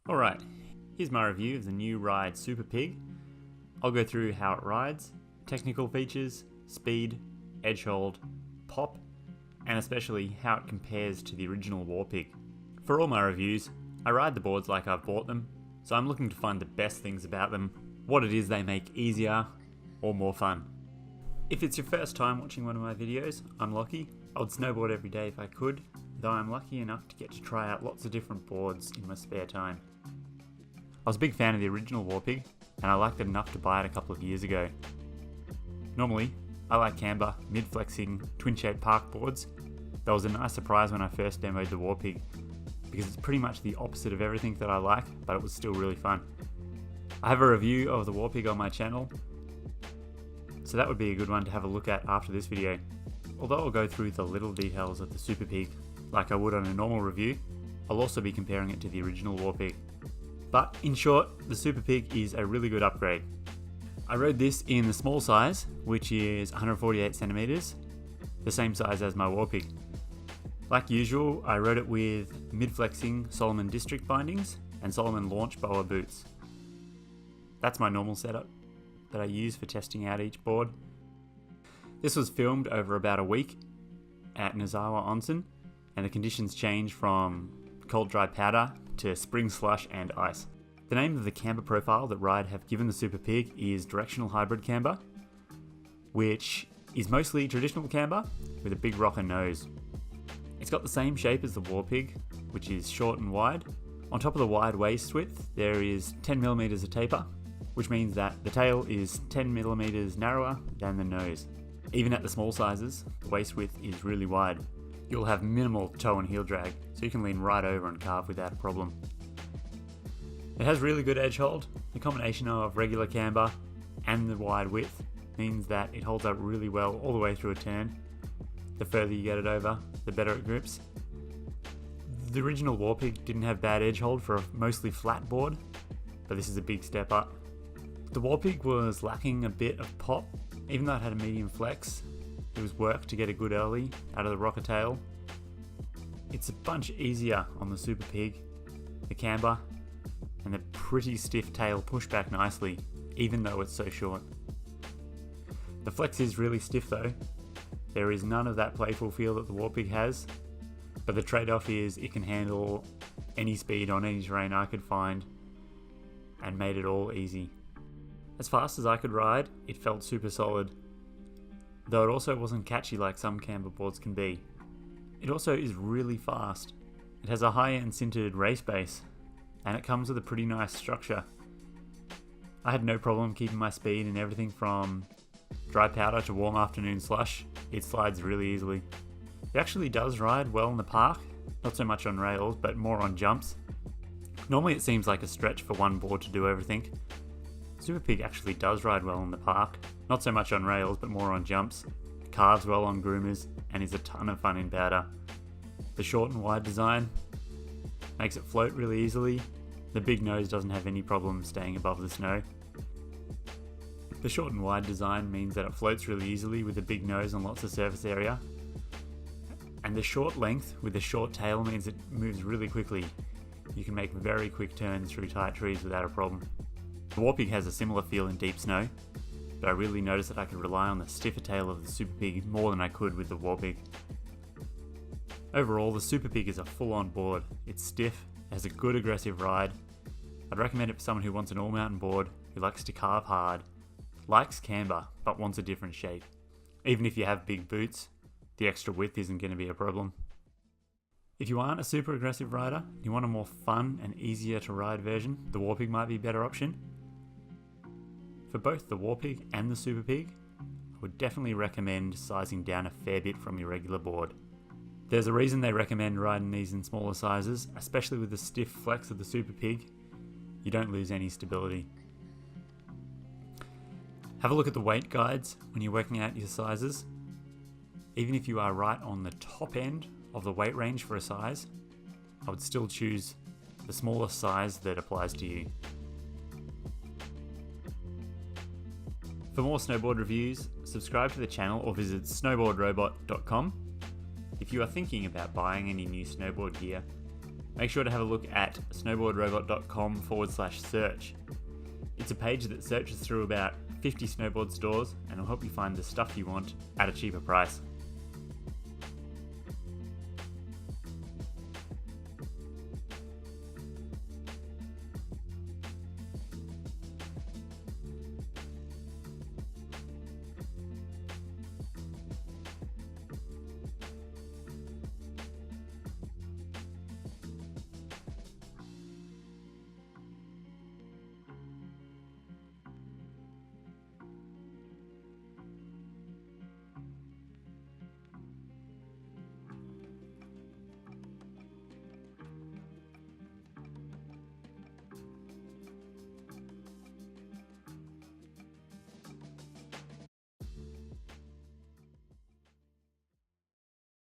Alright, here's my review of the new Ride Superpig. I'll go through how it rides, technical features, speed, edge hold, pop, and especially how it compares to the original Warpig. For all my reviews, I ride the boards like I've bought them, so I'm looking to find the best things about them, what it is they make easier or more fun. If it's your first time watching one of my videos, I'm lucky. I would snowboard every day if I could, though I'm lucky enough to get to try out lots of different boards in my spare time. I was a big fan of the original Warpig, and I liked it enough to buy it a couple of years ago. Normally, I like camber, mid-flexing, twin-shaped park boards. That was a nice surprise when I first demoed the Warpig, because it's pretty much the opposite of everything that I like, but it was still really fun. I have a review of the Warpig on my channel, so that would be a good one to have a look at after this video. Although I'll go through the little details of the Superpig like I would on a normal review, I'll also be comparing it to the original Warpig. But in short, the Superpig is a really good upgrade. I rode this in the small size, which is 148 centimeters, the same size as my Warpig. Like usual, I rode it with mid-flexing Solomon District bindings and Solomon Launch Boa boots. That's my normal setup that I use for testing out each board. This was filmed over about a week at Nozawa Onsen, and the conditions changed from cold dry powder to spring slush and ice. The name of the camber profile that Ride have given the Superpig is Directional Hybrid Camber, which is mostly traditional camber with a big rocker nose. It's got the same shape as the Warpig, which is short and wide. On top of the wide waist width, there is 10mm of taper, which means that the tail is 10mm narrower than the nose. Even at the small sizes, the waist width is really wide. You'll have minimal toe and heel drag, so you can lean right over and carve without a problem. It has really good edge hold. The combination of regular camber and the wide width means that it holds up really well all the way through a turn. The further you get it over, the better it grips. The original Warpig didn't have bad edge hold for a mostly flat board, but this is a big step up. The Warpig was lacking a bit of pop. Even though it had a medium flex, it was work to get a good early out of the rocker tail. It's a bunch easier on the Superpig. The camber and the pretty stiff tail push back nicely, even though it's so short. The flex is really stiff though. There is none of that playful feel that the Warpig has, but the trade-off is it can handle any speed on any terrain I could find and made it all easy. As fast as I could ride, it felt super solid, though it also wasn't catchy like some camber boards can be. It also is really fast. It has a high-end sintered race base, and it comes with a pretty nice structure. I had no problem keeping my speed in everything from dry powder to warm afternoon slush. It slides really easily. It actually does ride well in the park, not so much on rails, but more on jumps. Normally it seems like a stretch for one board to do everything. Superpig actually does ride well in the park, not so much on rails but more on jumps, carves well on groomers, and is a ton of fun in powder. The short and wide design makes it float really easily. The big nose doesn't have any problem staying above the snow. The short and wide design means that it floats really easily with a big nose and lots of surface area. And the short length with the short tail means it moves really quickly. You can make very quick turns through tight trees without a problem. The Warpig has a similar feel in deep snow, but I really noticed that I could rely on the stiffer tail of the Superpig more than I could with the Warpig. Overall, the Superpig is a full-on board. It's stiff, it has a good aggressive ride. I'd recommend it for someone who wants an all-mountain board, who likes to carve hard, likes camber, but wants a different shape. Even if you have big boots, the extra width isn't going to be a problem. If you aren't a super aggressive rider, and you want a more fun and easier to ride version, the Warpig might be a better option. For both the Warpig and the Superpig, I would definitely recommend sizing down a fair bit from your regular board. There's a reason they recommend riding these in smaller sizes, especially with the stiff flex of the Superpig. You don't lose any stability. Have a look at the weight guides when you're working out your sizes. Even if you are right on the top end of the weight range for a size, I would still choose the smallest size that applies to you. For more snowboard reviews, subscribe to the channel or visit snowboardrobot.com. If you are thinking about buying any new snowboard gear, make sure to have a look at snowboardrobot.com/search. It's a page that searches through about 50 snowboard stores and will help you find the stuff you want at a cheaper price.